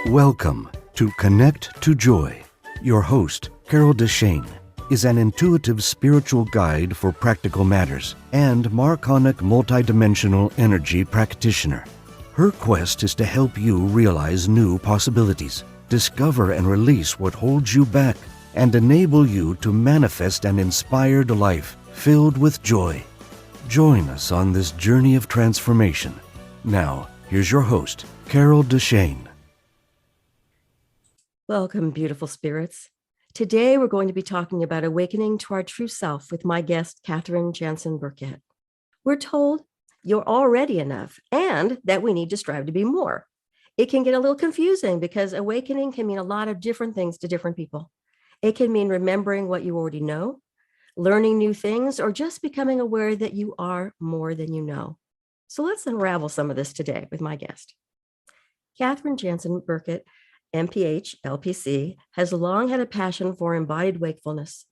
Welcome to Connect to Joy. Your host, Carol DeChaine, is an intuitive spiritual guide for practical matters and marconic multidimensional energy practitioner. Her quest is to help you realize new possibilities, discover and release what holds you back, and enable you to manifest an inspired life filled with joy. Join us on this journey of transformation. Now, here's your host, Carol DeChaine. Welcome, beautiful spirits. Today, we're going to be talking about awakening to our true self with my guest, Katherine Jansen-Byrkit. We're told you're already enough and that we need to strive to be more. It can get a little confusing because awakening can mean a lot of different things to different people. It can mean remembering what you already know, learning new things, or just becoming aware that you are more than you know. So let's unravel some of this today with my guest. Katherine Jansen-Byrkit, MPH, LPC, has long had a passion for embodied wakefulness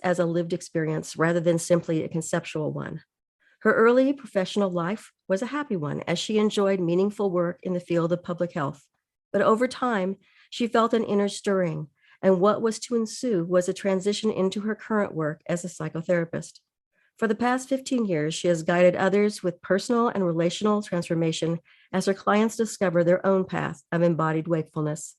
as a lived experience rather than simply a conceptual one. Her early professional life was a happy one as she enjoyed meaningful work in the field of public health. But over time, she felt an inner stirring, and what was to ensue was a transition into her current work as a psychotherapist. For the past 15 years, she has guided others with personal and relational transformation as her clients discover their own path of embodied wakefulness.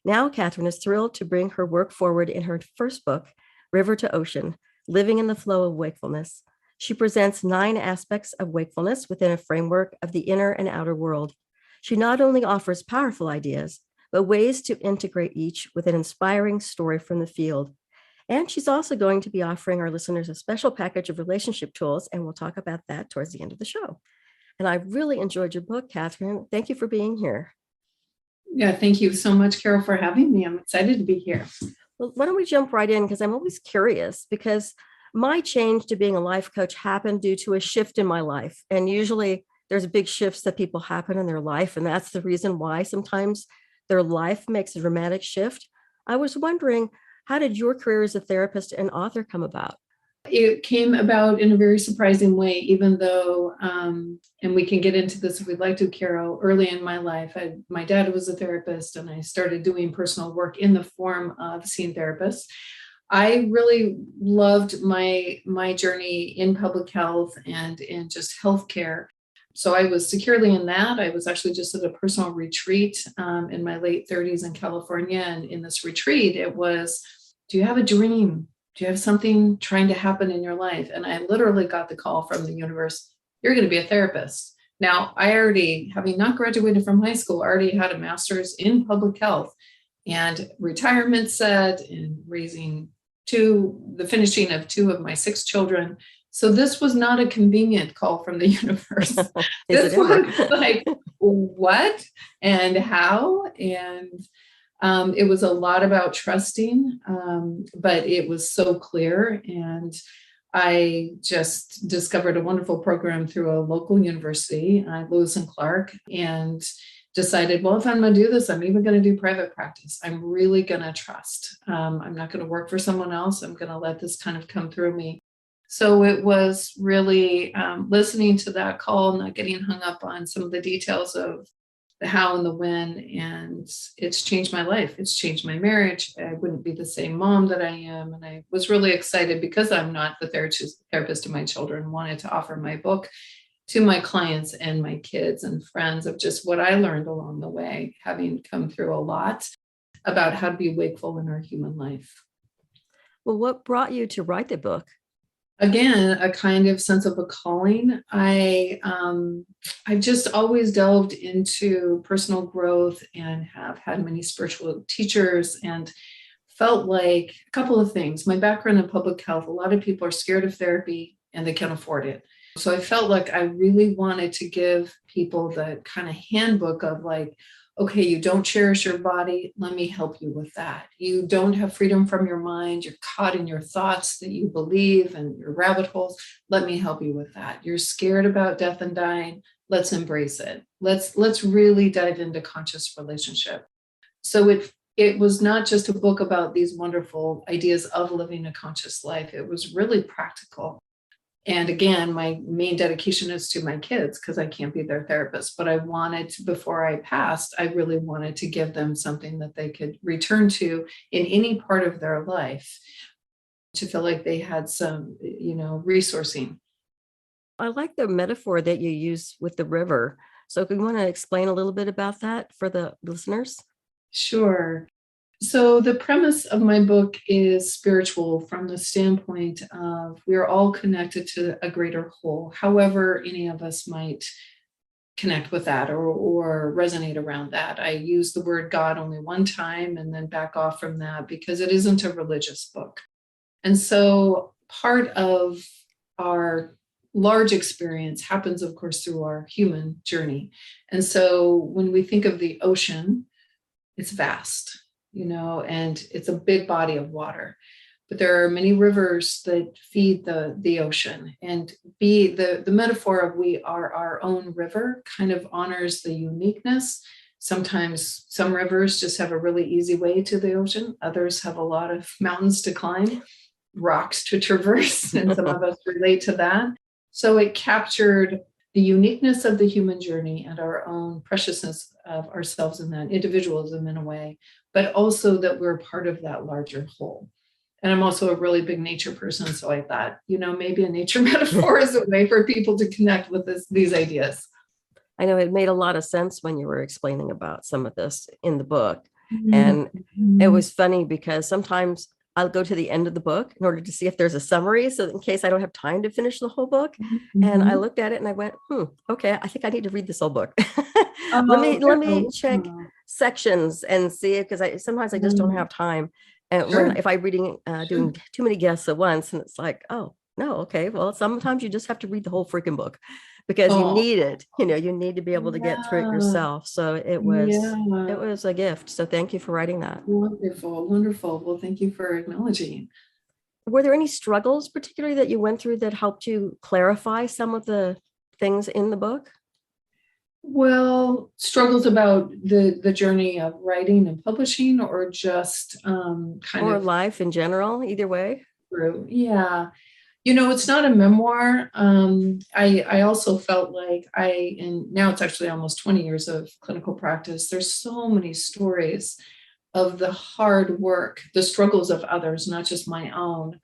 Now, Katherine is thrilled to bring her work forward in her first book, River to Ocean, Living in the Flow of Wakefulness. She presents 9 aspects of wakefulness within a framework of the inner and outer world. She not only offers powerful ideas, but ways to integrate each with an inspiring story from the field. And she's also going to be offering our listeners a special package of relationship tools, and we'll talk about that towards the end of the show. And I really enjoyed your book, Katherine. Thank you for being here. Yeah, thank you so much, Carol, for having me. I'm excited to be here. Well, why don't we jump right in? Because I'm always curious, because my change to being a life coach happened due to a shift in my life. And usually there's big shifts that people happen in their life. And that's the reason why sometimes their life makes a dramatic shift. I was wondering, how did your career as a therapist and author come about? It came about in a very surprising way, even though, and we can get into this if we'd like to, Carol, early in my life, my dad was a therapist and I started doing personal work in the form of seeing therapists. I really loved my journey in public health and in just healthcare. So I was securely in that. I was actually just at a personal retreat in my late 30s in California. And in this retreat, it was, do you have a dream? Do you have something trying to happen in your life? And I literally got the call from the universe, you're going to be a therapist. Now, I already, having not graduated from high school, already had a master's in public health and retirement set and the finishing of 2 of my 6 children. So this was not a convenient call from the universe. This was like, what and how? And it was a lot about trusting, but it was so clear. And I just discovered a wonderful program through a local university, Lewis and Clark, and decided, well, if I'm going to do this, I'm even going to do private practice. I'm really going to trust. I'm not going to work for someone else. I'm going to let this kind of come through me. So it was really listening to that call, not getting hung up on some of the details of the how and the when, and it's changed my life. It's changed my marriage. I wouldn't be the same mom that I am. And I was really excited because I'm not the therapist to my children, wanted to offer my book to my clients and my kids and friends of just what I learned along the way, having come through a lot about how to be wakeful in our human life. Well, what brought you to write the book? Again, a kind of sense of a calling. I've just always delved into personal growth and have had many spiritual teachers and felt like a couple of things. My background in public health, a lot of people are scared of therapy and they can't afford it. So I felt like I really wanted to give people the kind of handbook of like, okay, you don't cherish your body. Let me help you with that. You don't have freedom from your mind. You're caught in your thoughts that you believe and your rabbit holes. Let me help you with that. You're scared about death and dying. Let's embrace it. Let's really dive into conscious relationship. So it was not just a book about these wonderful ideas of living a conscious life. It was really practical. And again, my main dedication is to my kids because I can't be their therapist. But I wanted to, before I passed, I really wanted to give them something that they could return to in any part of their life to feel like they had some, resourcing. I like the metaphor that you use with the river. So, do you want to explain a little bit about that for the listeners? Sure. So the premise of my book is spiritual from the standpoint of we're all connected to a greater whole. However, any of us might connect with that or resonate around that. I use the word God only one time and then back off from that because it isn't a religious book. And so part of our large experience happens, of course, through our human journey. And so when we think of the ocean, it's vast, and it's a big body of water. But there are many rivers that feed the ocean. And the metaphor of we are our own river kind of honors the uniqueness. Sometimes some rivers just have a really easy way to the ocean. Others have a lot of mountains to climb, rocks to traverse, and some of us relate to that. So it captured the uniqueness of the human journey and our own preciousness of ourselves in that individualism in a way, but also that we're part of that larger whole. And I'm also a really big nature person. So I thought, maybe a nature metaphor is a way for people to connect with these ideas. I know it made a lot of sense when you were explaining about some of this in the book. Mm-hmm. And it was funny because sometimes I'll go to the end of the book in order to see if there's a summary. So in case I don't have time to finish the whole book. Mm-hmm. And I looked at it and I went, okay, I think I need to read this whole book. Let me check sections and see it because sometimes I just don't have time. And Sure. if I'm doing too many guests at once, and it's like, oh no, okay, well, sometimes you just have to read the whole freaking book because you need it. You need to be able to get through it yourself. So it was a gift. So thank you for writing that. Wonderful, wonderful. Well, thank you for acknowledging. Were there any struggles particularly that you went through that helped you clarify some of the things in the book? Well, struggles about the journey of writing and publishing, or just or life in general, either way? True. Yeah. It's not a memoir. I also felt like and now it's actually almost 20 years of clinical practice. There's so many stories of the hard work, the struggles of others, not just my own,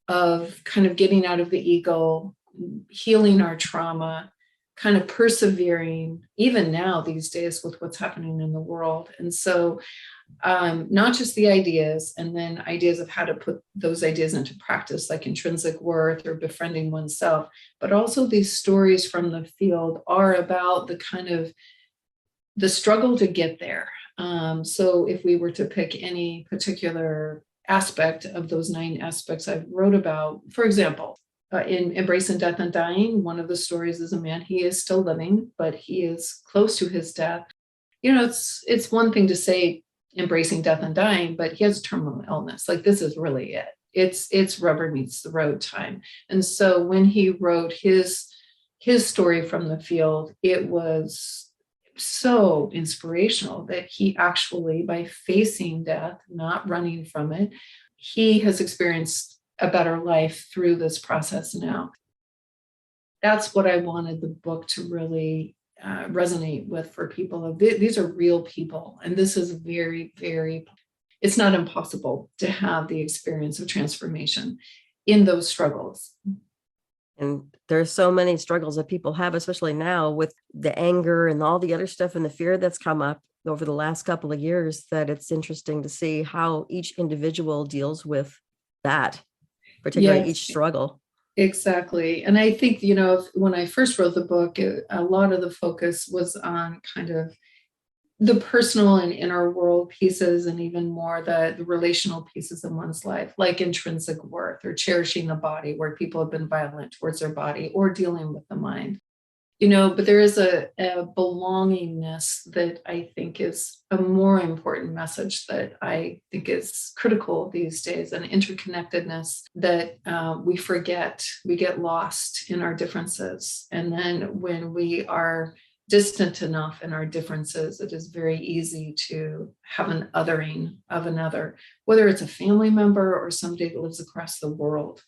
of kind of getting out of the ego, healing our trauma, kind of persevering, even now these days with what's happening in the world. And so not just the ideas, and then ideas of how to put those ideas into practice, like intrinsic worth or befriending oneself, but also these stories from the field are about the kind of the struggle to get there. So if we were to pick any particular aspect of those 9 aspects I wrote about, for example, in Embracing Death and Dying, one of the stories is a man, he is still living, but he is close to his death. It's one thing to say embracing death and dying, but he has terminal illness. Like, this is really it. It's rubber meets the road time. And so when he wrote his story from the field, it was so inspirational that he actually, by facing death, not running from it, he has experienced a better life through this process now. That's what I wanted the book to really resonate with for people. These are real people, and this is very, very, it's not impossible to have the experience of transformation in those struggles. And there's so many struggles that people have, especially now with the anger and all the other stuff and the fear that's come up over the last couple of years, that it's interesting to see how each individual deals with that, particularly each struggle. Exactly. And I think, when I first wrote the book, a lot of the focus was on kind of the personal and inner world pieces, and even more the relational pieces in one's life, like intrinsic worth or cherishing the body, where people have been violent towards their body, or dealing with the mind. But there is a belongingness that I think is a more important message that I think is critical these days, an interconnectedness that we forget, we get lost in our differences. And then when we are distant enough in our differences, it is very easy to have an othering of another, whether it's a family member or somebody that lives across the world.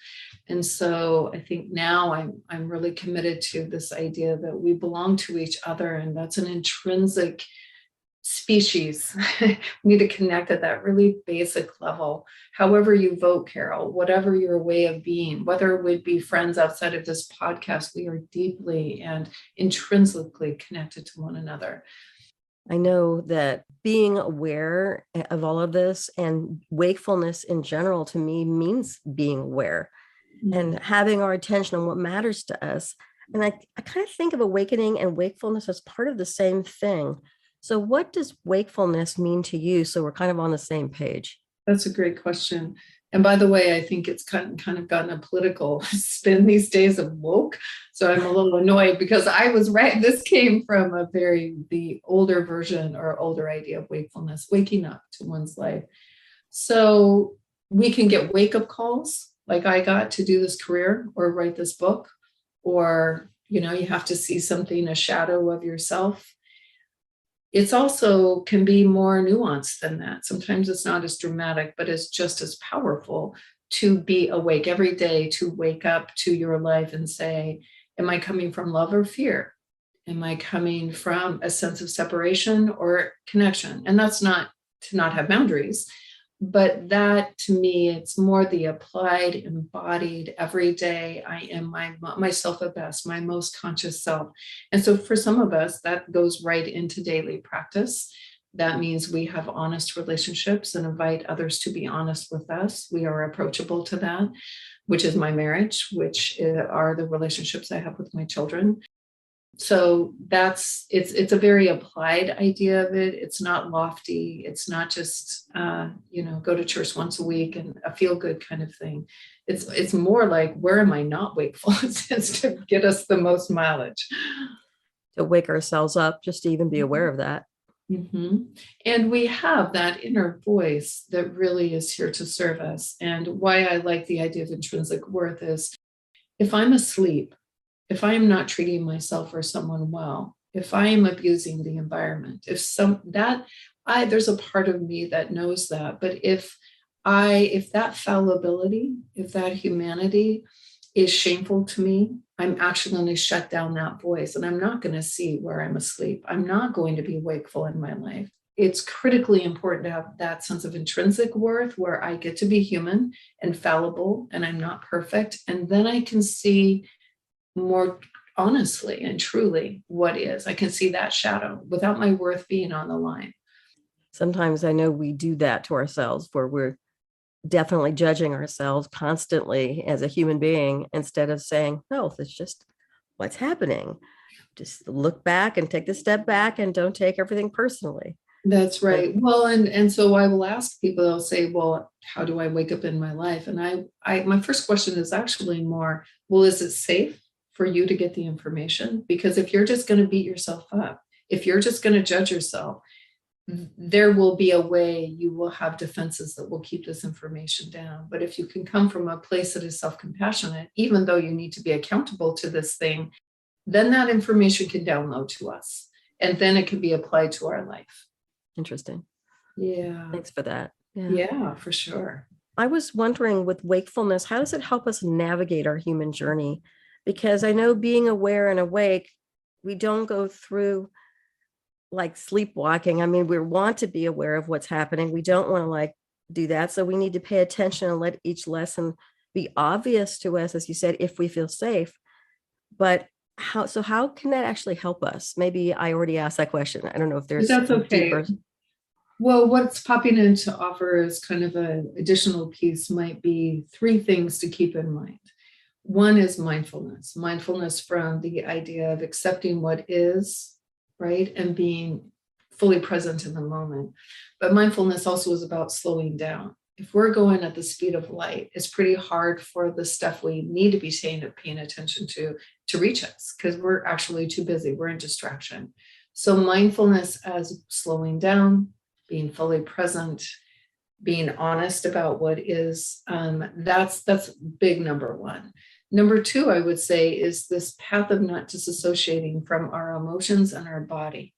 And so I think now I'm really committed to this idea that we belong to each other, and that's an intrinsic species. We need to connect at that really basic level. However you vote, Carol, whatever your way of being, whether it would be friends outside of this podcast, we are deeply and intrinsically connected to one another. I know that being aware of all of this and wakefulness in general to me means being aware and having our attention on what matters to us. And I kind of think of awakening and wakefulness as part of the same thing. So what does wakefulness mean to you? So we're kind of on the same page. That's a great question. And by the way, I think it's kind of gotten a political spin these days of woke. So I'm a little annoyed because I was right. This came from the older version or older idea of wakefulness, waking up to one's life. So we can get wake-up calls like I got to do this career or write this book, or, you have to see something, a shadow of yourself. It's also can be more nuanced than that. Sometimes it's not as dramatic, but it's just as powerful to be awake every day, to wake up to your life and say, am I coming from love or fear? Am I coming from a sense of separation or connection? And that's not to not have boundaries, but that to me, it's more the applied, embodied, every day. I am myself at best, my most conscious self. And so for some of us, that goes right into daily practice. That means we have honest relationships and invite others to be honest with us. We are approachable to that, which is my marriage, which are the relationships I have with my children. So it's a very applied idea of it. It's not lofty. It's not just, go to church once a week and a feel good kind of thing. It's more like, where am I not wakeful? It's to get us the most mileage. To wake ourselves up, just to even be aware of that. Mm-hmm. And we have that inner voice that really is here to serve us. And why I like the idea of intrinsic worth is if I'm asleep, if I am not treating myself or someone well, if I am abusing the environment, there's a part of me that knows that. But if that fallibility, if that humanity is shameful to me, I'm actually going to shut down that voice, and I'm not going to see where I'm asleep. I'm not going to be wakeful in my life. It's critically important to have that sense of intrinsic worth where I get to be human and fallible, and I'm not perfect. And then I can see more honestly and truly what is. I can see that shadow without my worth being on the line. Sometimes I know we do that to ourselves, where we're definitely judging ourselves constantly as a human being, instead of saying, no, it's just what's happening. Just look back and take the step back and don't take everything personally. That's right. Well, and so I will ask people, they'll say, well, how do I wake up in my life? And I my first question is actually more, well, is it safe for you to get the information? Because if you're just going to beat yourself up, if you're just going to judge yourself, there will be a way you will have defenses that will keep this information down. But if you can come from a place that is self-compassionate, even though you need to be accountable to this thing, then that information can download to us, and then it can be applied to our life. Interesting. Yeah. Thanks for that. Yeah, for sure. I was wondering, with wakefulness, how does it help us navigate our human journey? Because I know being aware and awake, we don't go through like sleepwalking. I mean, we want to be aware of what's happening. We don't want to do that. So we need to pay attention and let each lesson be obvious to us, as you said, if we feel safe. But how can that actually help us? Maybe I already asked that question. I don't know if there's That's okay. deeper. Well, what's popping in to offer as kind of an additional piece might be 3 things to keep in mind. One is mindfulness from the idea of accepting what is, right, and being fully present in the moment. But mindfulness also is about slowing down. If we're going at the speed of light, it's pretty hard for the stuff we need to be paying attention to reach us, because we're actually too busy. We're in distraction. So mindfulness as slowing down, being fully present, being honest about what is, that's big number one. Number two, I would say, is this path of not disassociating from our emotions and our body.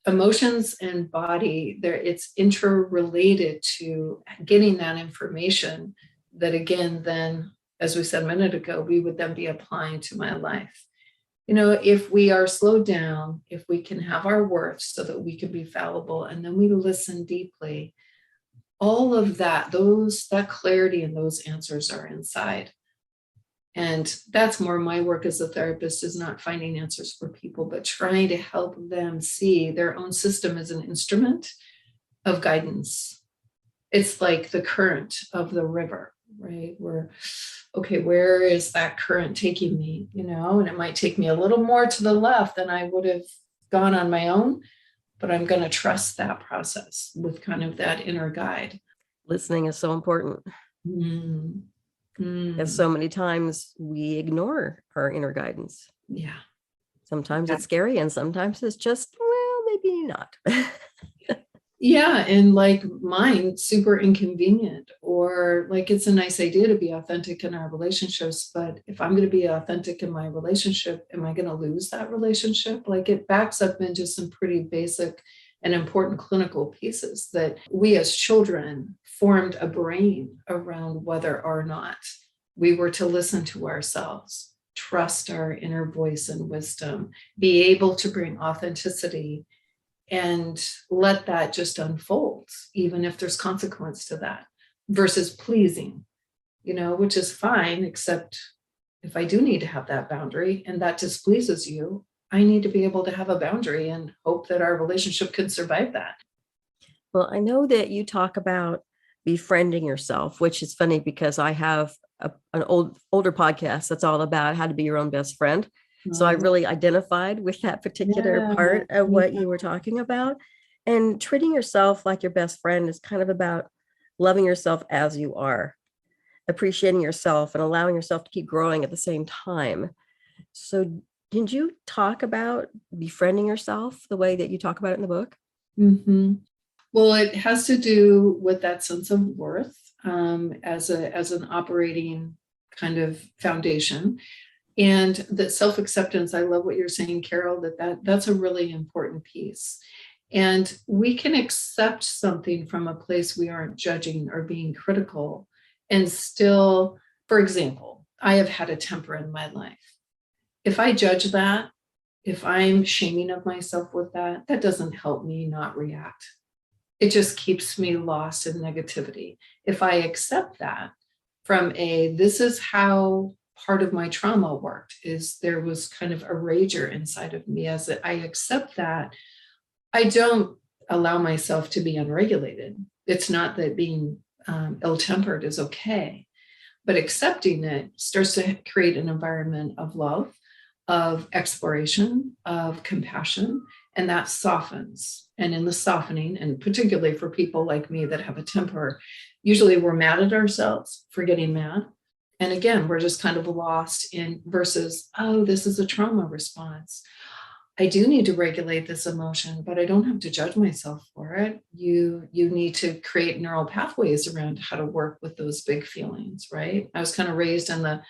Emotions and body, it's interrelated to getting that information that, again, then, as we said a minute ago, we would then be applying to my life. If we are slowed down, if we can have our worth so that we can be fallible, and then we listen deeply, all of that clarity and those answers are inside. And that's more my work as a therapist, is not finding answers for people, but trying to help them see their own system as an instrument of guidance. It's like the current of the river, right? Where is that current taking me? And it might take me a little more to the left than I would have gone on my own, but I'm going to trust that process with kind of that inner guide. Listening is so important. As so many times we ignore our inner guidance. Yeah. Sometimes it's scary, and sometimes it's just, well, maybe not. Yeah. And like mine, super inconvenient, or like it's a nice idea to be authentic in our relationships. But if I'm going to be authentic in my relationship, am I going to lose that relationship? Like, it backs up into some pretty basic and important clinical pieces that we as children formed a brain around whether or not we were to listen to ourselves, trust our inner voice and wisdom, be able to bring authenticity, and let that just unfold, even if there's consequence to that, versus pleasing, which is fine, except if I do need to have that boundary and that displeases you, I need to be able to have a boundary and hope that our relationship can survive that. Well, I know that you talk about befriending yourself, which is funny because I have an older podcast that's all about how to be your own best friend. So I really identified with that particular part of what you were talking about. And treating yourself like your best friend is kind of about loving yourself as you are, appreciating yourself, and allowing yourself to keep growing at the same time. So did you talk about befriending yourself the way that you talk about it in the book? Mm-hmm. Well, it has to do with that sense of worth as an operating kind of foundation. And that self-acceptance, I love what you're saying, Carol, that's a really important piece. And we can accept something from a place we aren't judging or being critical. And still, for example, I have had a temper in my life. If I judge that, if I'm shaming of myself with that doesn't help me not react. It just keeps me lost in negativity. If I accept that from this is how part of my trauma worked, is there was kind of a rager inside of me. As I accept that, I don't allow myself to be unregulated. It's not that being ill-tempered is okay, but accepting it starts to create an environment of love, of exploration, of compassion, and that softens. And in the softening, and particularly for people like me that have a temper, usually we're mad at ourselves for getting mad. And again, we're just kind of lost in versus, oh, this is a trauma response. I do need to regulate this emotion, but I don't have to judge myself for it. You need to create neural pathways around how to work with those big feelings, right? I was kind of raised in the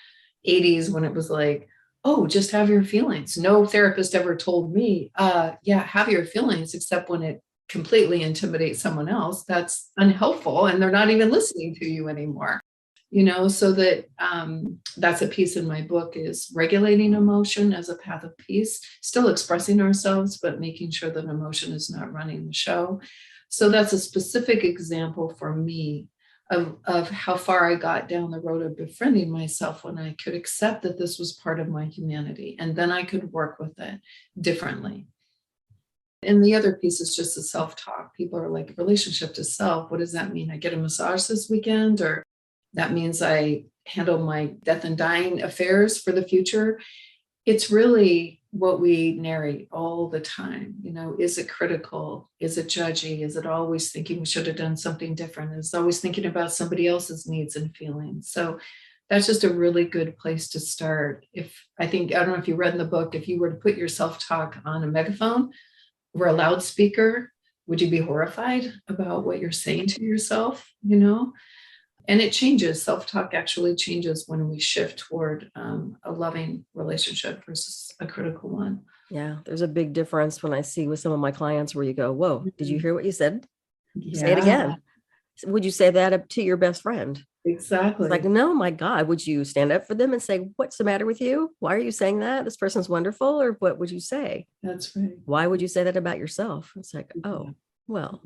80s when it was like, oh, just have your feelings. No therapist ever told me, have your feelings, except when it completely intimidates someone else. That's unhelpful, and they're not even listening to you anymore. So that's a piece in my book, is regulating emotion as a path of peace, still expressing ourselves, but making sure that emotion is not running the show. So that's a specific example for me of how far I got down the road of befriending myself, when I could accept that this was part of my humanity, and then I could work with it differently. And the other piece is just the self-talk. People are like, relationship to self, what does that mean? I get a massage this weekend, or that means I handle my death and dying affairs for the future. It's really what we narrate all the time. Is it critical? Is it judgy? Is it always thinking we should have done something different? Is it always thinking about somebody else's needs and feelings? So that's just a really good place to start. I don't know if you read in the book, if you were to put your self-talk on a megaphone or a loudspeaker, would you be horrified about what you're saying to yourself? And it changes. Self-talk actually changes when we shift toward a loving relationship versus a critical one. Yeah, there's a big difference when I see with some of my clients where you go, whoa, did you hear what you said? Yeah, Say it again. Would you say that up to your best friend? exactly. It's like, no, my God, would you stand up for them and say, what's the matter with you? Why are you saying that? This person's wonderful. Or what would you say? That's right. Why would you say that about yourself? It's like, oh, well,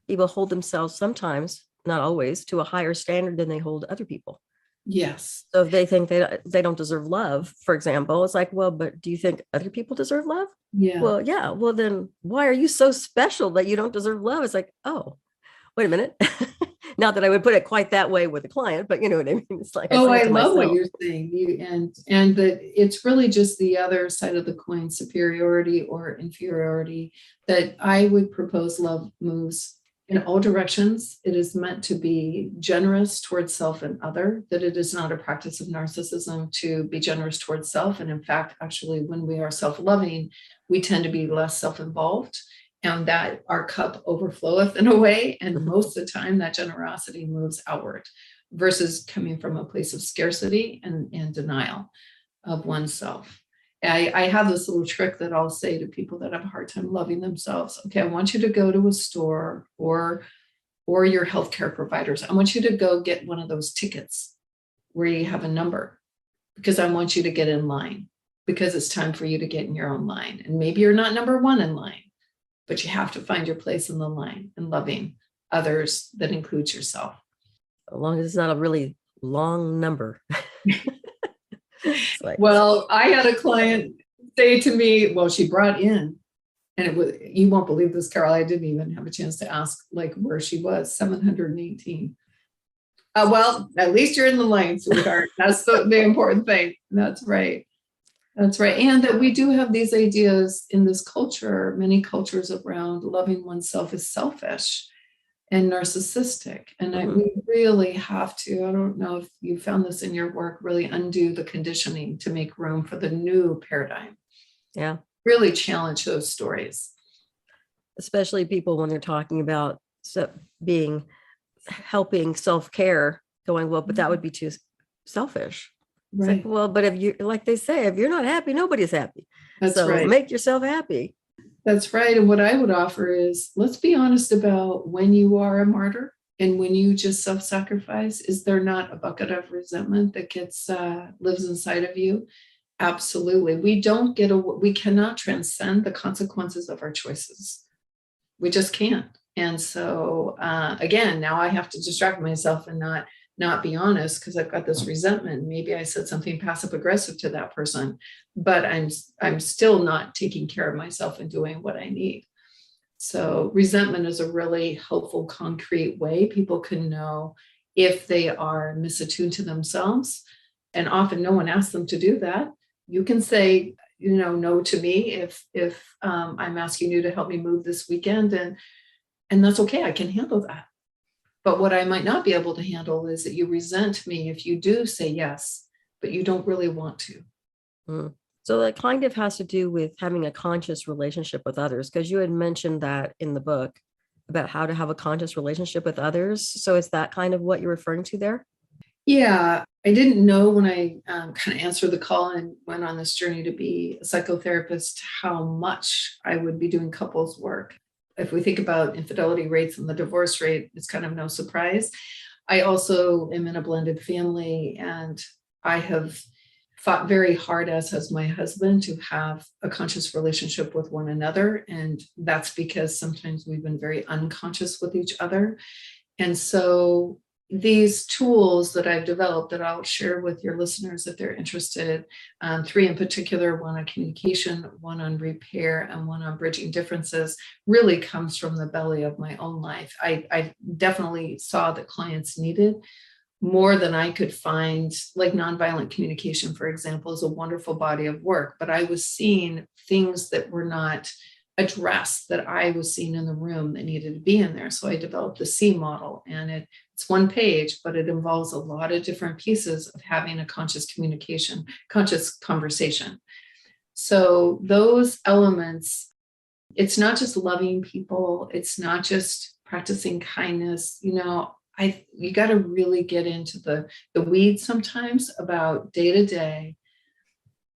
people hold themselves sometimes, not always, to a higher standard than they hold other people. Yes. So if they think they don't deserve love, for example, it's like, well, but do you think other people deserve love? Yeah. Well, yeah. Well, then why are you so special that you don't deserve love? It's like, oh, wait a minute. Not that I would put it quite that way with a client, but you know what I mean? It's like, I love myself. what you're saying. And that it's really just the other side of the coin, superiority or inferiority, that I would propose love moves in all directions. It is meant to be generous towards self and other, that it is not a practice of narcissism to be generous towards self. And in fact, actually, when we are self-loving, we tend to be less self-involved, and that our cup overfloweth in a way. And most of the time that generosity moves outward versus coming from a place of scarcity and denial of oneself. I have this little trick that I'll say to people that have a hard time loving themselves. Okay, I want you to go to a store or your healthcare providers. I want you to go get one of those tickets where you have a number, because I want you to get in line, because it's time for you to get in your own line. And maybe you're not number one in line, but you have to find your place in the line and loving others that includes yourself. As long as it's not a really long number. Like, well, I had a client say to me, well, she brought in, and it was, you won't believe this, Carol, I didn't even have a chance to ask like where she was, 718. Well, at least you're in the line, sweetheart. That's the important thing. That's right. That's right. And that we do have these ideas in this culture, many cultures around loving oneself is selfish and narcissistic. And we really have to, I don't know if you found this in your work, really undo the conditioning to make room for the new paradigm. Yeah. Really challenge those stories. Especially people when they're talking about helping self-care, going, well, but that would be too selfish. It's Right. like, well, but if you, like they say, if you're not happy, nobody's happy. That's so right. Make yourself happy. That's right. And what I would offer is, let's be honest about when you are a martyr and when you just self-sacrifice. Is there not a bucket of resentment that lives inside of you? Absolutely. We cannot transcend the consequences of our choices. We just can't. And so again, now I have to distract myself and not be honest, because I've got this resentment. Maybe I said something passive aggressive to that person, but I'm still not taking care of myself and doing what I need. So resentment is a really helpful, concrete way people can know if they are misattuned to themselves. And often no one asks them to do that. You can say, no to me if I'm asking you to help me move this weekend, and that's okay. I can handle that. But what I might not be able to handle is that you resent me if you do say yes, but you don't really want to. So that kind of has to do with having a conscious relationship with others, because you had mentioned that in the book about how to have a conscious relationship with others. So is that kind of what you're referring to there? Yeah, I didn't know when I kind of answered the call and went on this journey to be a psychotherapist, how much I would be doing couples work. If we think about infidelity rates and the divorce rate, it's kind of no surprise. I also am in a blended family, and I have fought very hard, as has my husband, to have a conscious relationship with one another. And that's because sometimes we've been very unconscious with each other. And so these tools that I've developed that I'll share with your listeners if they're interested, 3 in particular, one on communication, one on repair, and one on bridging differences, really comes from the belly of my own life. I definitely saw that clients needed more than I could find. Like nonviolent communication, for example, is a wonderful body of work, but I was seeing things that were not addressed that I was seeing in the room that needed to be in there. So I developed the C model, and it's 1 page, but it involves a lot of different pieces of having a conscious communication, conscious conversation. So those elements, it's not just loving people. It's not just practicing kindness. you got to really get into the weeds sometimes about day to day,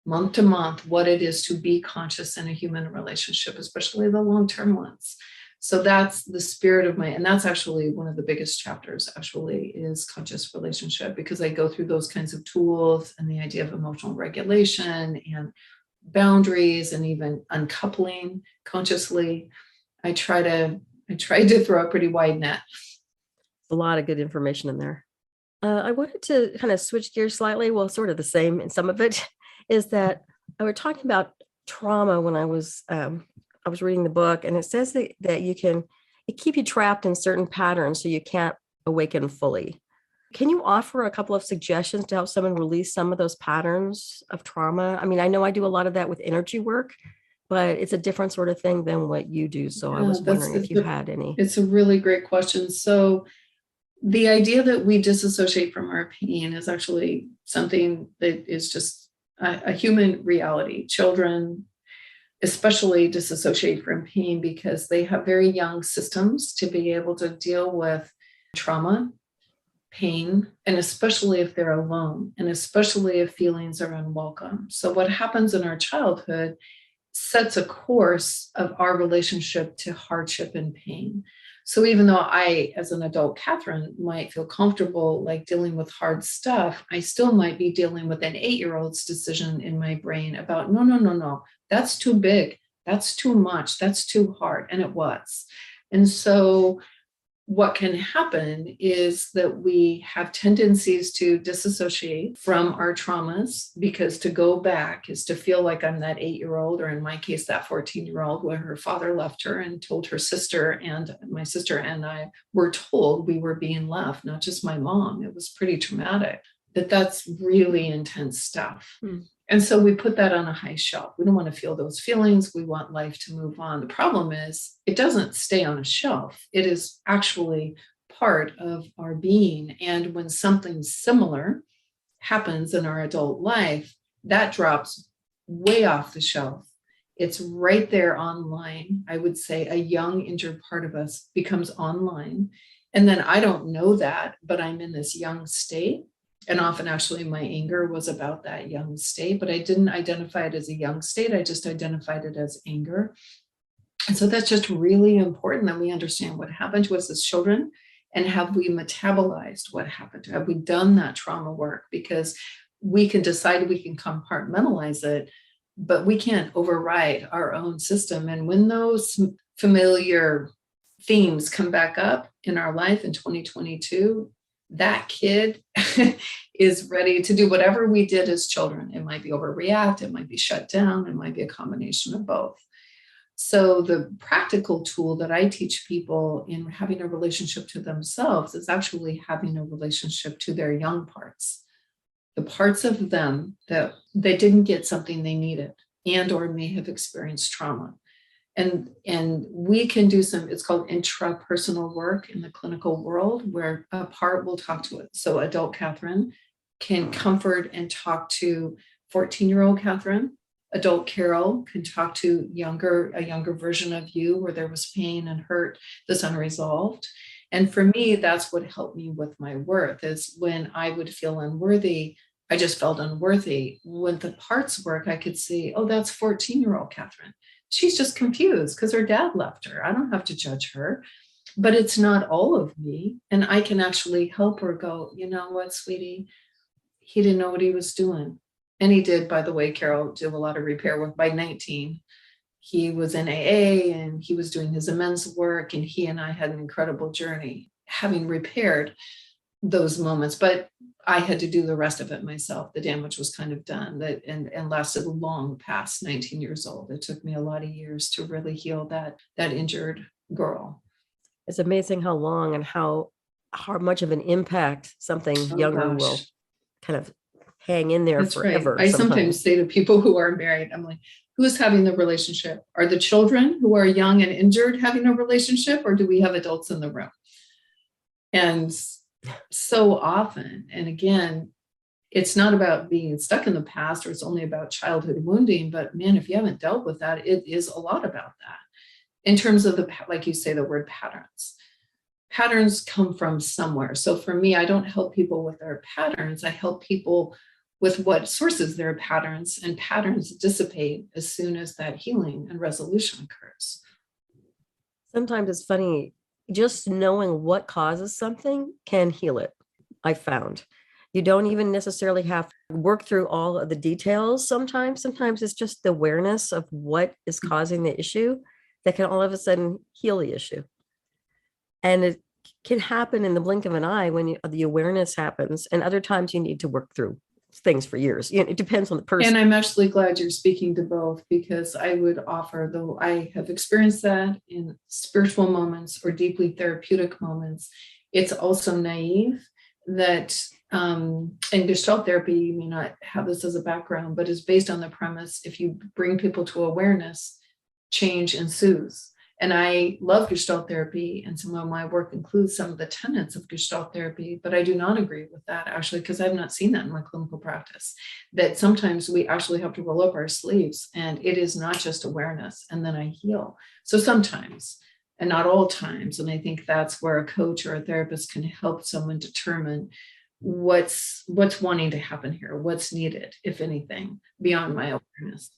month to month, what it is to be conscious in a human relationship, especially the long-term ones. So that's the spirit of and that's actually one of the biggest chapters actually is conscious relationship, because I go through those kinds of tools and the idea of emotional regulation and boundaries and even uncoupling consciously. I try to throw a pretty wide net. A lot of good information in there. I wanted to kind of switch gears slightly. Well, sort of the same in some of it is that I was talking about trauma when I was reading the book, and it says that it keep you trapped in certain patterns so you can't awaken fully. Can you offer a couple of suggestions to help someone release some of those patterns of trauma? I mean, I know I do a lot of that with energy work, but it's a different sort of thing than what you do. So I was wondering if you had any. It's a really great question. So the idea that we disassociate from our pain is actually something that is just a human reality. Children especially disassociate from pain because they have very young systems to be able to deal with trauma, pain, and especially if they're alone, and especially if feelings are unwelcome. So what happens in our childhood sets a course of our relationship to hardship and pain. So even though I, as an adult Katherine, might feel comfortable like dealing with hard stuff, I still might be dealing with an 8-year-old's decision in my brain about, no, that's too big, that's too much, that's too hard. And it was. And so what can happen is that we have tendencies to disassociate from our traumas, because to go back is to feel like I'm that 8-year-old, or in my case, that 14-year-old, where her father left her and told her sister, and my sister and I were told we were being left, not just my mom. It was pretty traumatic. That's really intense stuff. And so we put that on a high shelf. We don't want to feel those feelings. We want life to move on. The problem is it doesn't stay on a shelf. It is actually part of our being. And when something similar happens in our adult life, that drops way off the shelf. It's right there online. I would say a young injured part of us becomes online. And then I don't know that, but I'm in this young state. And often actually my anger was about that young state, but I didn't identify it as a young state. I just identified it as anger. And so that's just really important that we understand what happened to us as children, and have we metabolized what happened? Have we done that trauma work? Because we can decide we can compartmentalize it, but we can't override our own system. And when those familiar themes come back up in our life in 2022, that kid is ready to do whatever we did as children. It might be overreact, it might be shut down, it might be a combination of both. So the practical tool that I teach people in having a relationship to themselves is actually having a relationship to their young parts, the parts of them that they didn't get something they needed and or may have experienced trauma. And we can do it's called intrapersonal work in the clinical world, where a part will talk to it. So adult Katherine can comfort and talk to 14-year-old Katherine. Adult Carol can talk to a younger version of you where there was pain and hurt that's unresolved. And for me, that's what helped me with my worth, is when I would feel unworthy, I just felt unworthy. With the parts work, I could see, oh, that's 14-year-old Katherine. She's just confused because her dad left her. I don't have to judge her, but it's not all of me. And I can actually help her go, you know what, sweetie, he didn't know what he was doing. And he did, by the way, Carol, do a lot of repair work. By 19, he was in AA and he was doing his amends work, and he and I had an incredible journey having repaired those moments. But I had to do the rest of it myself. The damage was kind of done, and lasted long past 19 years old. It took me a lot of years to really heal that injured girl. It's amazing how long and how much of an impact something younger will kind of hang in there forever. Right. I sometimes say to people who are married, I'm like, who's having the relationship? Are the children who are young and injured having a relationship, or do we have adults in the room? And so often, and again, it's not about being stuck in the past, or it's only about childhood wounding, but man, if you haven't dealt with that, it is a lot about that in terms of like you say, the word patterns. patterns come from somewhere. So for me, I don't help people with their patterns. I help people with what sources their patterns, and patterns dissipate as soon as that healing and resolution occurs. Sometimes it's funny, just knowing what causes something can heal it. I found you don't even necessarily have to work through all of the details. Sometimes it's just the awareness of what is causing the issue that can all of a sudden heal the issue. And it can happen in the blink of an eye when the awareness happens. And other times you need to work through things for years. It depends on the person. And I'm actually glad you're speaking to both, because I would offer, though I have experienced that in spiritual moments or deeply therapeutic moments, it's also naive that in Gestalt therapy, you may not have this as a background, but is based on the premise, if you bring people to awareness, change ensues. And I love Gestalt therapy, and some of my work includes some of the tenets of Gestalt therapy, but I do not agree with that, actually, because I've not seen that in my clinical practice, that sometimes we actually have to roll up our sleeves, and it is not just awareness, and then I heal. So sometimes, and not all times, and I think that's where a coach or a therapist can help someone determine what's wanting to happen here, what's needed, if anything, beyond my awareness.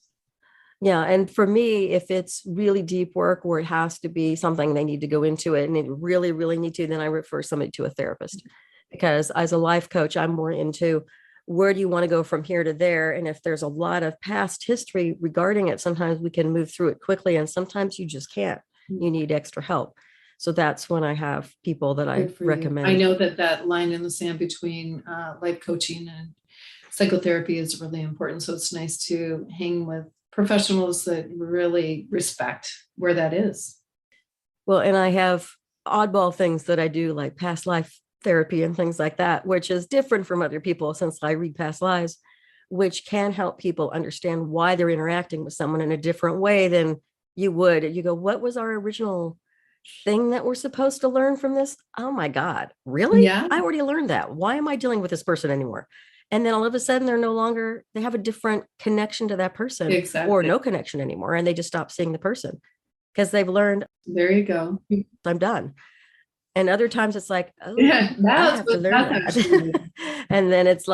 Yeah. And for me, if it's really deep work where it has to be something they need to go into it and they really, really need to, then I refer somebody to a therapist. Because as a life coach, I'm more into where do you want to go from here to there? And if there's a lot of past history regarding it, sometimes we can move through it quickly, and sometimes you just can't. You need extra help. So that's when I have people that I recommend. I know that line in the sand between life coaching and psychotherapy is really important. So it's nice to hang with professionals that really respect where that is. Well, and I have oddball things that I do, like past life therapy and things like that, which is different from other people since I read past lives, which can help people understand why they're interacting with someone in a different way than you would. You go, what was our original thing that we're supposed to learn from this? Oh my God, really? Yeah. I already learned that. Why am I dealing with this person anymore? And then all of a sudden they have a different connection to that person. Exactly. Or no connection anymore. And they just stop seeing the person because they've learned. There you go. I'm done. And other times it's like, oh, yeah, I have to learn that. And then it's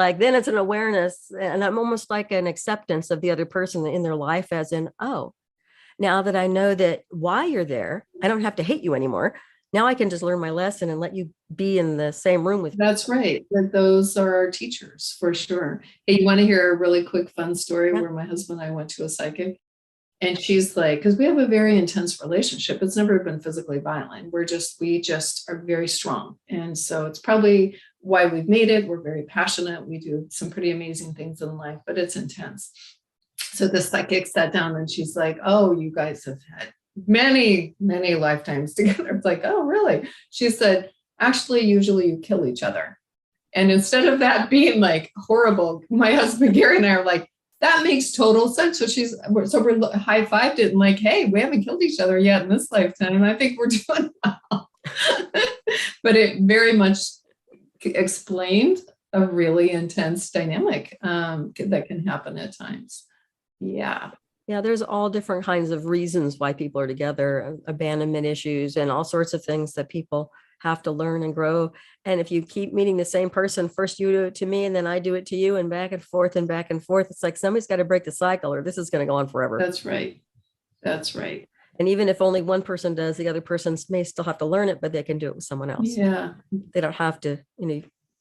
an awareness, and I'm almost like an acceptance of the other person in their life, as in, oh, now that I know that why you're there, I don't have to hate you anymore. Now I can just learn my lesson and let you be in the same room with me. That's right. Those are our teachers for sure. Hey, you want to hear a really quick fun story where my husband and I went to a psychic, and she's like, because we have a very intense relationship. It's never been physically violent. We just are very strong. And so it's probably why we've made it. We're very passionate. We do some pretty amazing things in life, but it's intense. So the psychic sat down and she's like, oh, you guys have had many, many lifetimes together. It's like, oh, really? She said, actually, usually you kill each other. And instead of that being like horrible, my husband, Gary, and I are like, that makes total sense. So we're high-fived it and like, hey, we haven't killed each other yet in this lifetime. I think we're doing well. But it very much explained a really intense dynamic that can happen at times. Yeah. Yeah, there's all different kinds of reasons why people are together, abandonment issues and all sorts of things that people have to learn and grow. And if you keep meeting the same person, first you do it to me and then I do it to you, and back and forth, it's like somebody's got to break the cycle or this is going to go on forever. That's right. That's right. And even if only one person does, the other person may still have to learn it, but they can do it with someone else. Yeah. They don't have to,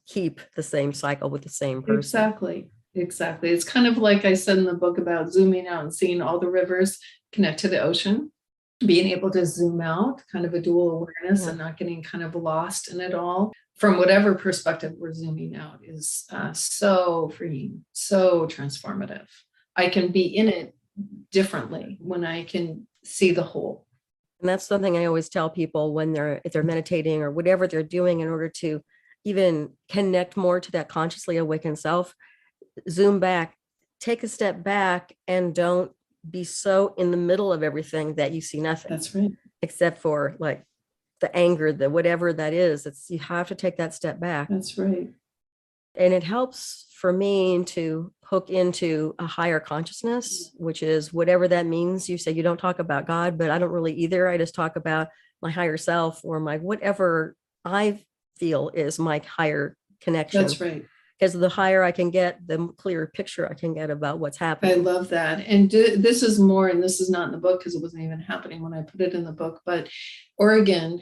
keep the same cycle with the same person. Exactly. It's kind of like I said in the book about zooming out and seeing all the rivers connect to the ocean, being able to zoom out, kind of a dual awareness and not getting kind of lost in it all. From whatever perspective we're zooming out is so freeing, so transformative. I can be in it differently when I can see the whole. And that's something I always tell people if they're meditating or whatever they're doing in order to even connect more to that consciously awakened self. Zoom back, take a step back, and don't be so in the middle of everything that you see nothing. That's right. Except for like the anger, the whatever that is. You have to take that step back. That's right. And it helps for me to hook into a higher consciousness, which is whatever that means. You say you don't talk about God, but I don't really either. I just talk about my higher self or my whatever I feel is my higher connection. That's right. Because the higher I can get, the clearer picture I can get about what's I happening. love that. And this is more, and this is not in the book because it wasn't even happening when I put it in the book, but Oregon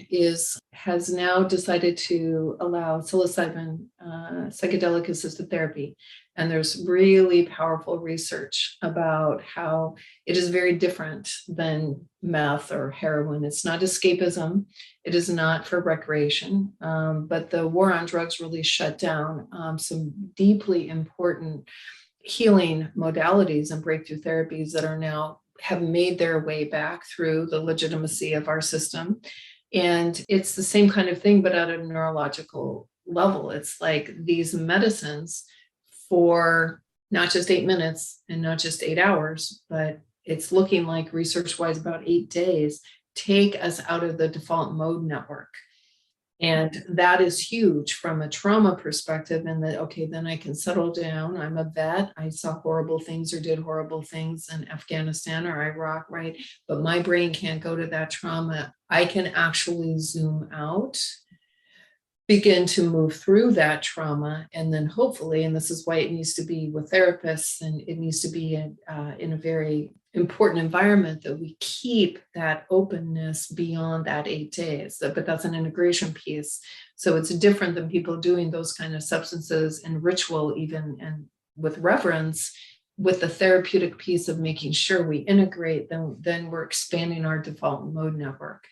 has now decided to allow psilocybin psychedelic assisted therapy. And there's really powerful research about how it is very different than meth or heroin. It's not escapism. It is not for recreation. But the war on drugs really shut down some deeply important healing modalities and breakthrough therapies that are now have made their way back through the legitimacy of our system. And it's the same kind of thing, but at a neurological level. It's like these medicines for not just 8 minutes and not just 8 hours, but it's looking like research-wise about 8 days, take us out of the default mode network. And that is huge from a trauma perspective, and that, okay, then I can settle down. I'm a vet. I saw horrible things or did horrible things in Afghanistan or Iraq, right? But my brain can't go to that trauma. I can actually zoom out, begin to move through that trauma, and then hopefully, and this is why it needs to be with therapists, and it needs to be in a very important environment, that we keep that openness beyond that 8 days. But that's an integration piece. So it's different than people doing those kind of substances and ritual, even, and with reverence, with the therapeutic piece of making sure we integrate, then we're expanding our default mode network.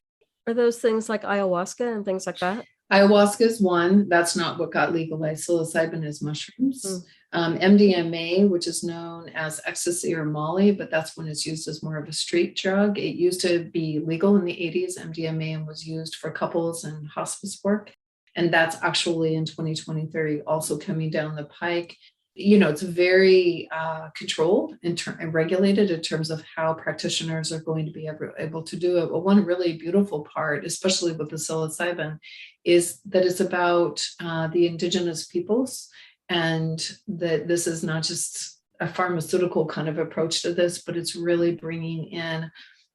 Are those things like ayahuasca and things like that? Ayahuasca is one. That's not what got legalized. Psilocybin is mushrooms. MDMA, which is known as ecstasy or Molly, but that's when it's used as more of a street drug. It used to be legal in the 80s. MDMA was used for couples and hospice work. And that's actually in 2023 also coming down the pike. You know, it's very controlled and regulated in terms of how practitioners are going to be able to do it. But one really beautiful part, especially with the psilocybin, is that it's about the indigenous peoples, and that this is not just a pharmaceutical kind of approach to this, but it's really bringing in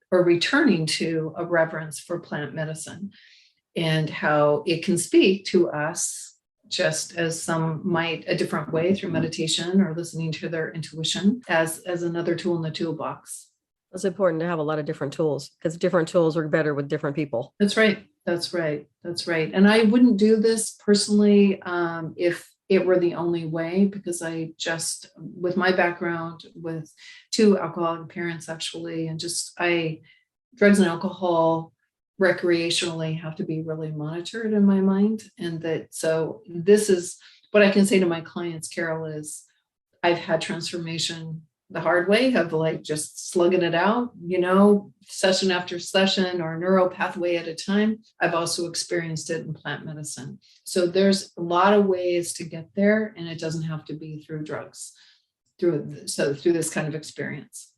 or returning to a reverence for plant medicine and how it can speak to us, just as some might a different way through meditation or listening to their intuition, as another tool in the toolbox. It's important to have a lot of different tools, because different tools work better with different people. That's right. That's right. That's right. And I wouldn't do this personally if it were the only way, because I just, with my background with 2 alcoholic parents actually, and just drugs and alcohol recreationally have to be really monitored in my mind. And that, so this is what I can say to my clients, Carol, is I've had transformation the hard way of like just slugging it out, you know, session after session or neural pathway at a time. I've also experienced it in plant medicine. So there's a lot of ways to get there, and it doesn't have to be through drugs, through this kind of experience.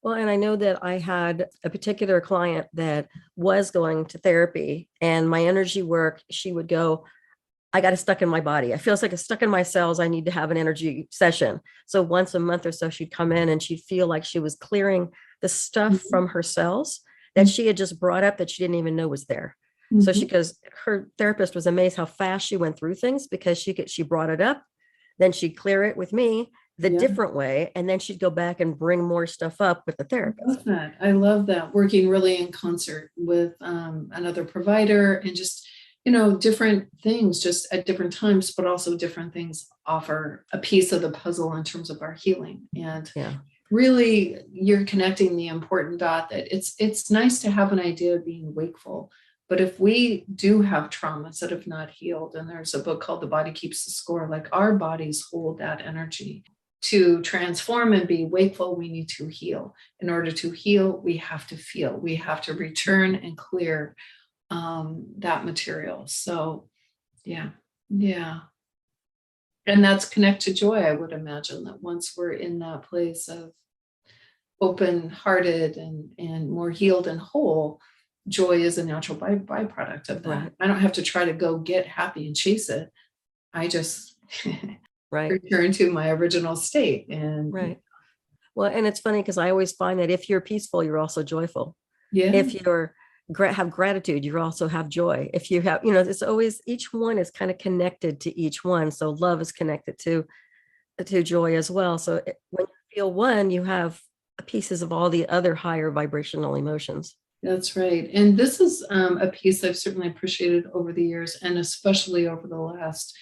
Well, and I know that I had a particular client that was going to therapy, and my energy work, she would go, I got it stuck in my body. I feel like it's stuck in my cells. I need to have an energy session. So once a month or so, she'd come in and she'd feel like she was clearing the stuff from her cells that she had just brought up that she didn't even know was there. So because her therapist was amazed how fast she went through things, because she brought it up, then she'd clear it with me the different way, and then she'd go back and bring more stuff up with the therapist. I love that. Working really in concert with another provider, and just, you know, different things just at different times, but also different things offer a piece of the puzzle in terms of our healing. And really, you're connecting the important dot that it's nice to have an idea of being wakeful. But if we do have traumas that have not healed, and there's a book called The Body Keeps the Score, like our bodies hold that energy. To transform and be wakeful, we need to heal. In order to heal, we have to feel. We have to return and clear that material. So yeah. And that's connect to joy. I would imagine that once we're in that place of open-hearted and more healed and whole, joy is a natural byproduct of that. Right. I don't have to try to go get happy and chase it. I just return to my original state. And well, and it's funny because I always find that if you're peaceful, you're also joyful. Yeah. If you're have gratitude, you also have joy. If you have, it's always, each one is kind of connected to each one. So love is connected to joy as well. So when you feel one, you have pieces of all the other higher vibrational emotions. That's right. And this is a piece I've certainly appreciated over the years, and especially over the last,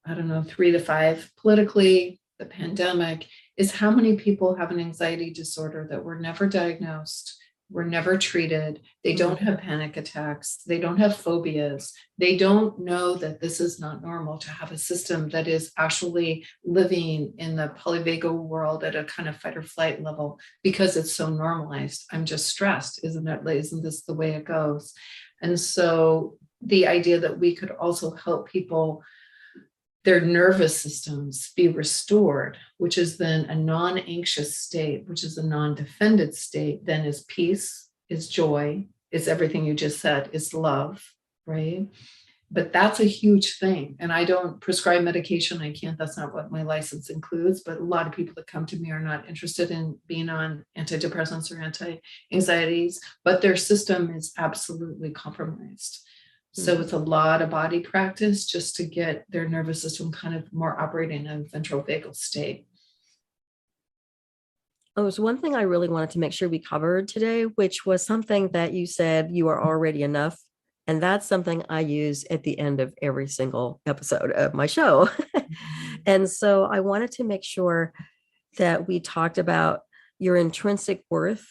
I don't know, 3 to 5, politically, the pandemic, is how many people have an anxiety disorder that were never diagnosed, were never treated. They don't have panic attacks. They don't have phobias. They don't know that this is not normal to have a system that is actually living in the polyvagal world at a kind of fight or flight level because it's so normalized. I'm just stressed. Isn't this the way it goes? And so the idea that we could also help people, their nervous systems be restored, which is then a non-anxious state, which is a non-defended state, then is peace, is joy, is everything you just said, is love, right? But that's a huge thing. And I don't prescribe medication. I can't, that's not what my license includes. But a lot of people that come to me are not interested in being on antidepressants or anti-anxieties, but their system is absolutely compromised. So it's a lot of body practice just to get their nervous system kind of more operating in a ventral vagal state. Oh, there's one thing I really wanted to make sure we covered today, which was something that you said, you are already enough. And that's something I use at the end of every single episode of my show. And so I wanted to make sure that we talked about your intrinsic worth.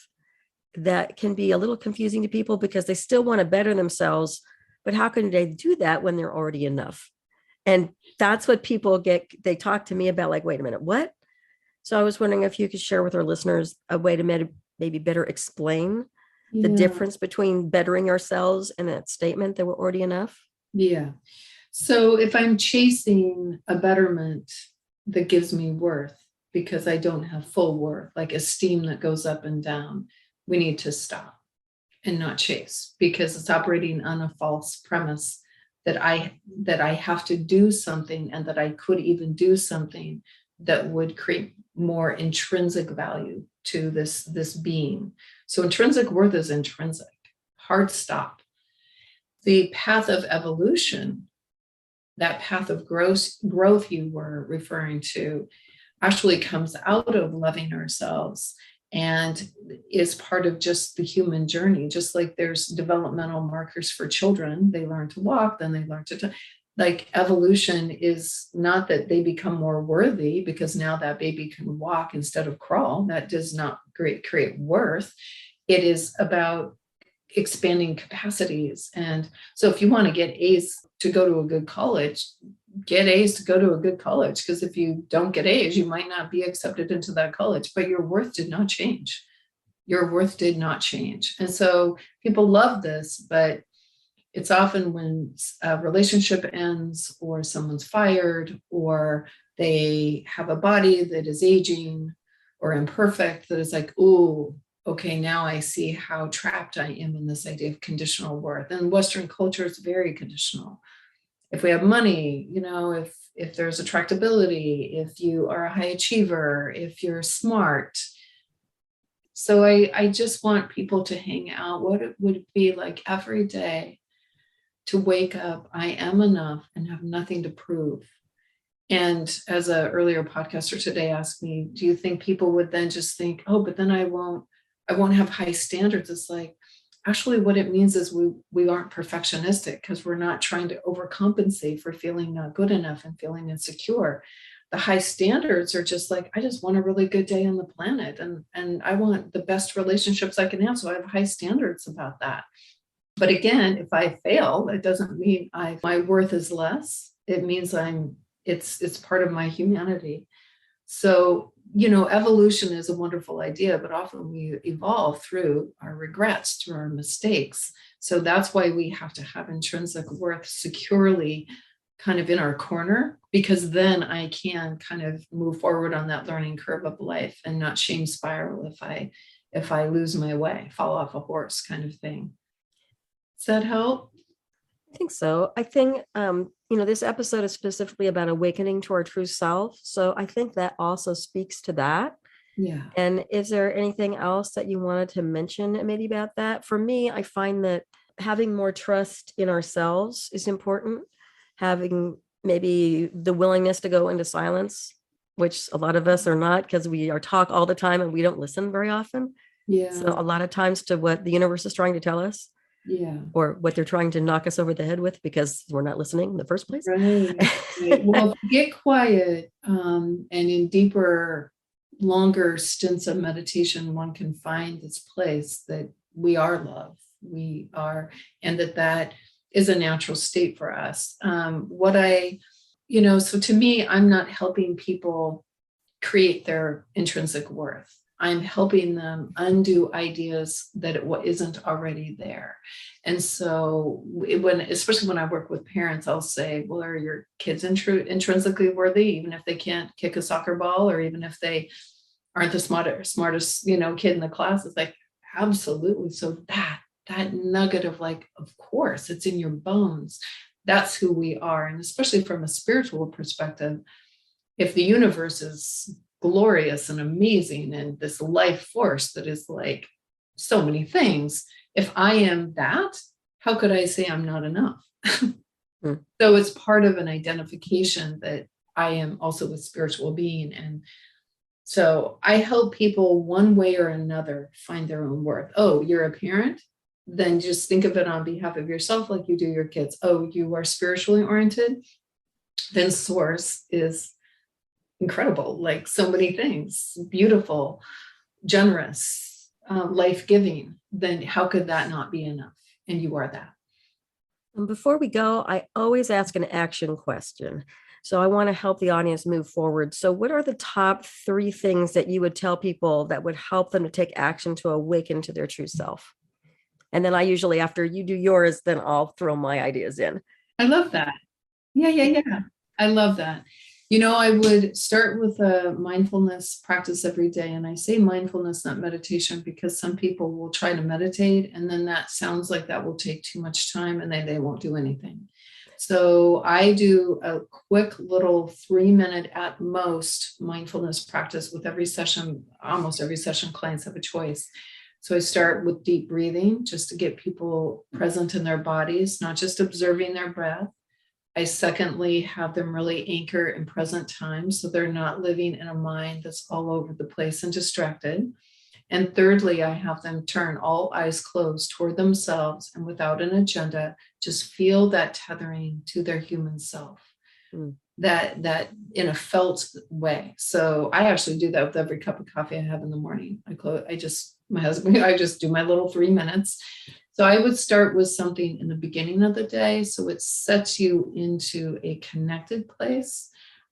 That can be a little confusing to people because they still want to better themselves. But how can they do that when they're already enough? And that's what people get. They talk to me about, like, wait a minute, what? So I was wondering if you could share with our listeners a way to maybe better explain the difference between bettering ourselves and that statement that we're already enough. Yeah. So if I'm chasing a betterment that gives me worth because I don't have full worth, like esteem that goes up and down, we need to stop and not chase, because it's operating on a false premise that I have to do something, and that I could even do something that would create more intrinsic value to this being. So intrinsic worth is intrinsic. Hard stop. The path of evolution, that path of growth you were referring to, actually comes out of loving ourselves and is part of just the human journey. Just like there's developmental markers for children, they learn to walk, then they learn to like, evolution is not that they become more worthy because now that baby can walk instead of crawl. That does not create worth. It is about expanding capacities. And so if you want to get A's to go to a good college, get A's to go to a good college, because if you don't get A's, you might not be accepted into that college, but your worth did not change. Your worth did not change. And so people love this, but it's often when a relationship ends, or someone's fired, or they have a body that is aging or imperfect, that is like, oh, okay, now I see how trapped I am in this idea of conditional worth. And Western culture is very conditional. If we have money, if there's attractability, if you are a high achiever, if you're smart. So I just want people to hang out. What it would be like every day to wake up, I am enough and have nothing to prove. And as an earlier podcaster today asked me, do you think people would then just think, oh, but then I won't have high standards? It's like, actually what it means is we aren't perfectionistic, because we're not trying to overcompensate for feeling not good enough and feeling insecure. The high standards are just like, I just want a really good day on the planet, and I want the best relationships I can have. So I have high standards about that. But again, if I fail, it doesn't mean my worth is less. It means it's part of my humanity. So, evolution is a wonderful idea, but often we evolve through our regrets, through our mistakes. So that's why we have to have intrinsic worth securely kind of in our corner, because then I can kind of move forward on that learning curve of life and not shame spiral if I lose my way, fall off a horse kind of thing. Does that help? I think so. I think, this episode is specifically about awakening to our true self. So I think that also speaks to that. Yeah. And is there anything else that you wanted to mention maybe about that? For me, I find that having more trust in ourselves is important. Having maybe the willingness to go into silence, which a lot of us are not, because we are talk all the time and we don't listen very often. Yeah. So a lot of times to what the universe is trying to tell us, Yeah. or what they're trying to knock us over the head with because we're not listening in the first place. Right. Right. Well, if you get quiet, and in deeper, longer stints of meditation, one can find this place that we are love, we are, and that is a natural state for us. So to me, I'm not helping people create their intrinsic worth. I'm helping them undo ideas that it isn't already there. And so especially when I work with parents, I'll say, well, are your kids intrinsically worthy, even if they can't kick a soccer ball, or even if they aren't the smartest, kid in the class? It's like, absolutely. So that nugget of like, of course, it's in your bones. That's who we are. And especially from a spiritual perspective, if the universe is glorious and amazing and this life force that is like so many things, if I am that, how could I say I'm not enough? So it's part of an identification that I am also a spiritual being. And so I help people one way or another find their own worth. Oh, you're a parent? Then just think of it on behalf of yourself like you do your kids. Oh, you are spiritually oriented? Then source is incredible, like so many things, beautiful, generous, life-giving. Then how could that not be enough? And you are that. And before we go, I always ask an action question. So I want to help the audience move forward. So what are the top 3 things that you would tell people that would help them to take action to awaken to their true self? And then I usually, after you do yours, then I'll throw my ideas in. I love that. Yeah. I love that. I would start with a mindfulness practice every day. And I say mindfulness, not meditation, because some people will try to meditate and then that sounds like that will take too much time and then they won't do anything. So I do a quick little 3-minute at most mindfulness practice with every session. Almost every session, clients have a choice. So I start with deep breathing just to get people present in their bodies, not just observing their breath. I secondly have them really anchor in present time so they're not living in a mind that's all over the place and distracted. And thirdly, I have them turn all eyes closed toward themselves and without an agenda, just feel that tethering to their human self, that in a felt way. So I actually do that with every cup of coffee I have in the morning. I just do my little 3 minutes. So I would start with something in the beginning of the day, so it sets you into a connected place.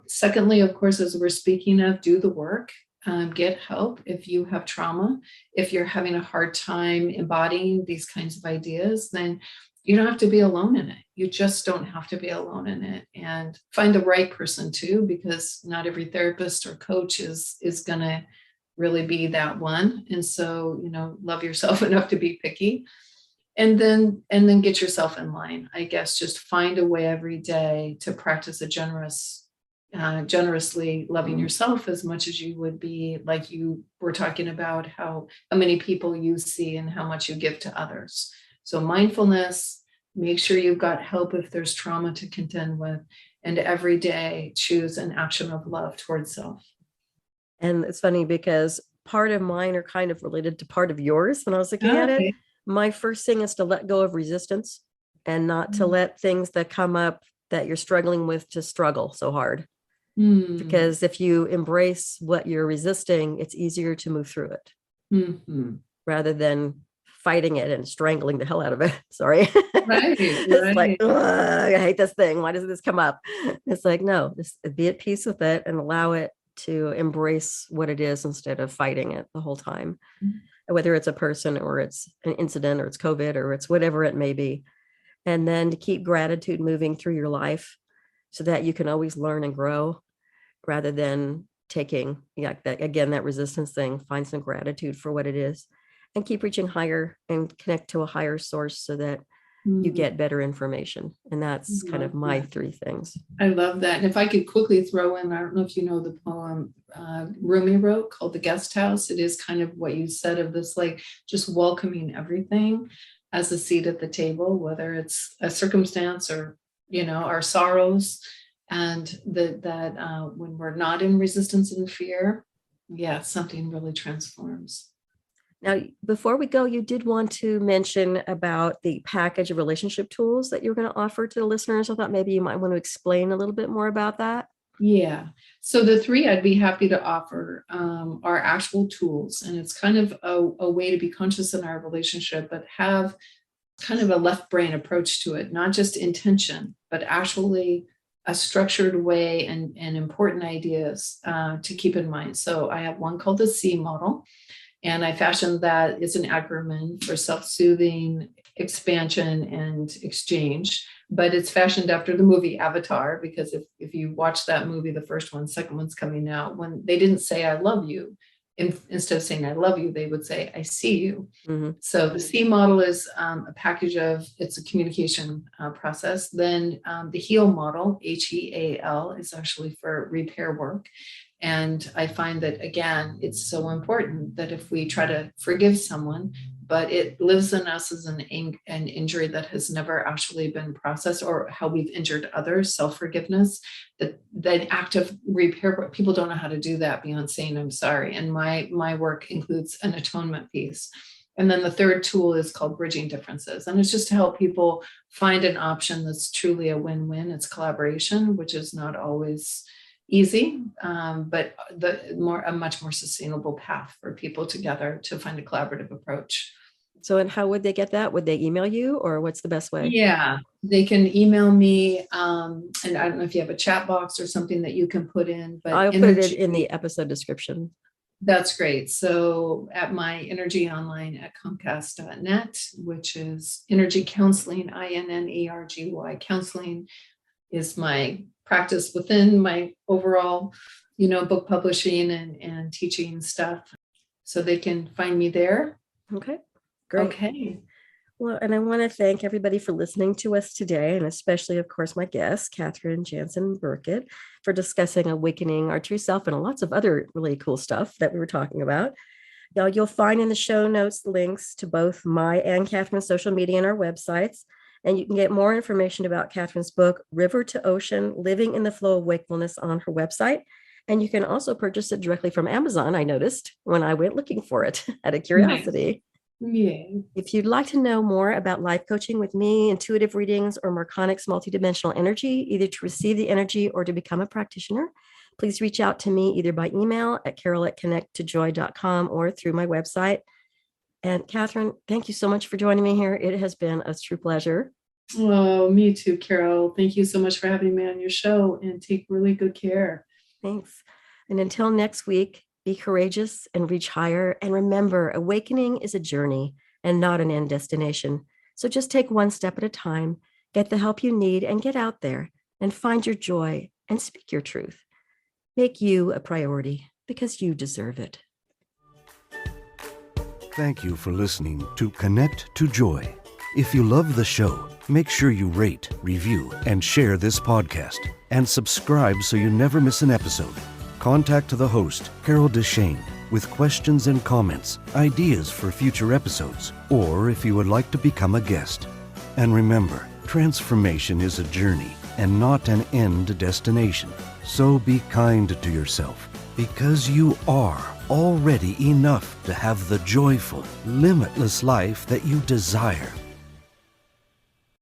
Secondly, of course, as we're speaking of, do the work. Get help if you have trauma. If you're having a hard time embodying these kinds of ideas, then you don't have to be alone in it. You just don't have to be alone in it. And find the right person too, because not every therapist or coach is going to really be that one. And so, love yourself enough to be picky. And then get yourself in line. I guess just find a way every day to practice a generously loving yourself as much as you would be, like you were talking about how many people you see and how much you give to others. So mindfulness, make sure you've got help if there's trauma to contend with, and every day choose an action of love towards self. And it's funny because part of mine are kind of related to part of yours when I was looking at it. My first thing is to let go of resistance and not to let things that come up that you're struggling with to struggle so hard. Because if you embrace what you're resisting, it's easier to move through it rather than fighting it and strangling the hell out of it. Sorry. Right. It's like, I hate this thing. Why does this come up? It's like, no, just be at peace with it and allow it to embrace what it is instead of fighting it the whole time. Whether it's a person or it's an incident or it's COVID or it's whatever it may be. And then to keep gratitude moving through your life so that you can always learn and grow rather than taking that resistance thing. Find some gratitude for what it is and keep reaching higher and connect to a higher source so that you get better information. And that's kind of my three things. I love that. And if I could quickly throw in, I don't know if you know the poem Rumi wrote called The Guest House. It is kind of what you said of this, like just welcoming everything as a seat at the table, whether it's a circumstance or, our sorrows. And that when we're not in resistance and fear, something really transforms. Now, before we go, you did want to mention about the package of relationship tools that you're going to offer to the listeners. I thought maybe you might want to explain a little bit more about that. Yeah. So the three I'd be happy to offer are actual tools. And it's kind of a way to be conscious in our relationship, but have kind of a left brain approach to it, not just intention, but actually a structured way and important ideas to keep in mind. So I have one called the C model. And I fashioned that. It's an acronym for self-soothing, expansion, and exchange. But it's fashioned after the movie Avatar, because if you watch that movie, the first one, second one's coming out, when they didn't say, I love you, instead of saying, I love you, they would say, I see you. Mm-hmm. So the C model is a package of, it's a communication process. Then the HEAL model, HEAL, is actually for repair work. And I find that, again, it's so important that if we try to forgive someone, but it lives in us as an injury that has never actually been processed, or how we've injured others, self-forgiveness, that act of repair, people don't know how to do that beyond saying, I'm sorry. And my work includes an atonement piece. And then the third tool is called bridging differences. And it's just to help people find an option that's truly a win-win. It's collaboration, which is not always easy, but a much more sustainable path for people together to find a collaborative approach. So, and how would they get that? Would they email you, or what's the best way? Yeah, they can email me. And I don't know if you have a chat box or something that you can put in, but I'll put it in the episode description. That's great. So at my energy online at Comcast.net, which is energy counseling, INNERGY counseling, is my practice within my overall, book publishing and teaching stuff. So they can find me there. Okay, great. Okay. Well, and I want to thank everybody for listening to us today, and especially, of course, my guest, Katherine Jansen-Byrkit, for discussing awakening our true self and lots of other really cool stuff that we were talking about. Now, you'll find in the show notes links to both my and Katherine's social media and our websites. And you can get more information about Katherine's book, River to Ocean, Living in the Flow of Wakefulness, on her website. And you can also purchase it directly from Amazon, I noticed, when I went looking for it out of curiosity. Nice. Yeah. If you'd like to know more about life coaching with me, intuitive readings, or marconics multidimensional energy, either to receive the energy or to become a practitioner, please reach out to me either by email at carol@connecttojoy.com or through my website. And Katherine, thank you so much for joining me here. It has been a true pleasure. Oh, me too, Carol. Thank you so much for having me on your show, and take really good care. Thanks. And until next week, be courageous and reach higher. And remember, awakening is a journey and not an end destination. So just take one step at a time, get the help you need, and get out there and find your joy and speak your truth. Make you a priority, because you deserve it. Thank you for listening to Connect to Joy. If you love the show, make sure you rate, review, and share this podcast, and subscribe so you never miss an episode. Contact the host, Carol DeChaine, with questions and comments, ideas for future episodes, or if you would like to become a guest. And remember, transformation is a journey and not an end destination. So be kind to yourself, because you are already enough to have the joyful, limitless life that you desire.